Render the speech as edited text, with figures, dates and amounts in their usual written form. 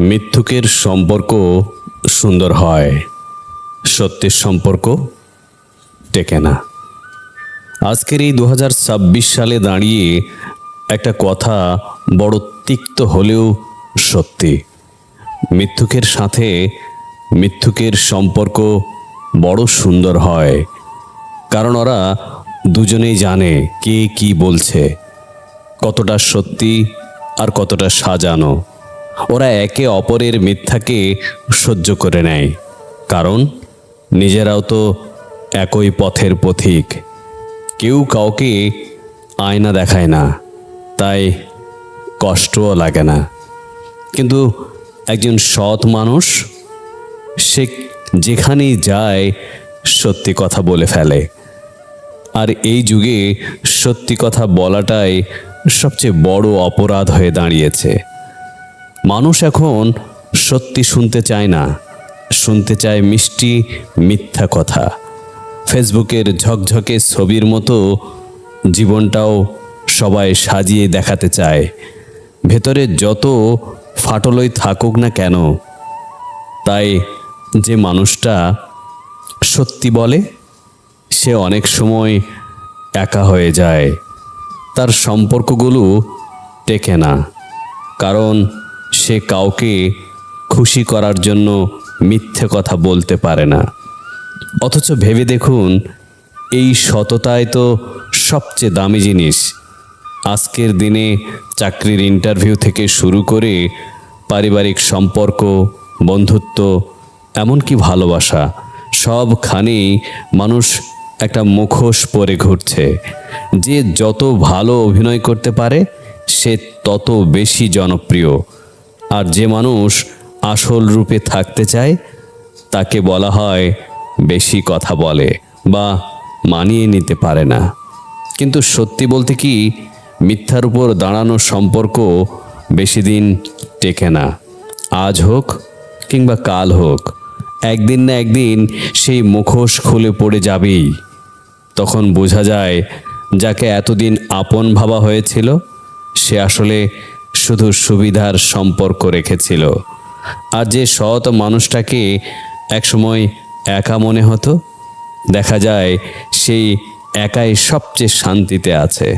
মিথ্যুকের সম্পর্ক সুন্দর হয়, সত্যের সম্পর্ক টেকে না। আজকের এই 2026 সালে দাঁড়িয়ে একটা কথা বড় তিক্ত হলেও সত্যি। মিথ্যুকের সাথে মিথ্যুকের সম্পর্ক বড় সুন্দর হয়, কারণ ওরা দুজনেই জানে কে কি বলছে, কতটা সত্যি আর কতটা সাজানো। ওরা একে অপরের মিথ্যাকে সহ্য করে নেয়, কারণ নিজেরাও তো একই পথের পথিক। কেউ কাউকে আয়না দেখায় না, তাই কষ্টও লাগে না। কিন্তু একজন সৎ মানুষ, সে যেখানেই যায় সত্যি কথা বলে ফেলে। আর এই যুগে সত্যি কথা বলাটাই সবচেয়ে বড় অপরাধ হয়ে দাঁড়িয়েছে। মানুষ এখন সত্যি শুনতে চায় না, শুনতে চায় মিষ্টি মিথ্যা কথা। ফেসবুকের ঝকঝকে ছবির মতো জীবনটাও সবাই সাজিয়ে দেখাতে চায়। ভেতরে যত ফাটলই থাকুক না কেন, তাই যে মানুষটা সত্যি বলে সে অনেক সময় একা হয়ে যায়। তার সম্পর্কগুলো টেকে না, কারণ সে কাউকে খুশি করার জন্য মিথ্যে কথা বলতে পারে না। অথচ ভেবে দেখুন, এই সততাই তো সবচেয়ে দামি জিনিস। আজকের দিনে চাকরির ইন্টারভিউ থেকে শুরু করে পারিবারিক সম্পর্ক, বন্ধুত্ব, এমনকি ভালোবাসা, সবখানেই মানুষ একটা মুখোশ পরে ঘুরছে। যে যত ভালো অভিনয় করতে পারে সে তত বেশি জনপ্রিয়, আর যে মানুষ আসল রূপে থাকতে চায় তাকে বলা হয় বেশি কথা বলে বা মানিয়ে নিতে পারে না। কিন্তু সত্যি বলতে কি, মিথ্যার উপর দাঁড়ানো সম্পর্ক বেশি দিন টেকে না। আজ হোক কিংবা কাল হোক, একদিন না একদিন সেই মুখোশ খুলে পড়ে যাবেই। তখন বোঝা যায় যাকে এতদিন আপন ভাবা হয়েছিল সে আসলে শুধু সুবিধার সম্পর্ক রেখেছিল। আর যে সৎ মানুষটাকে একসময় একা মনে হতো, দেখা যায় সেই একাই সবচেয়ে শান্তিতে আছে।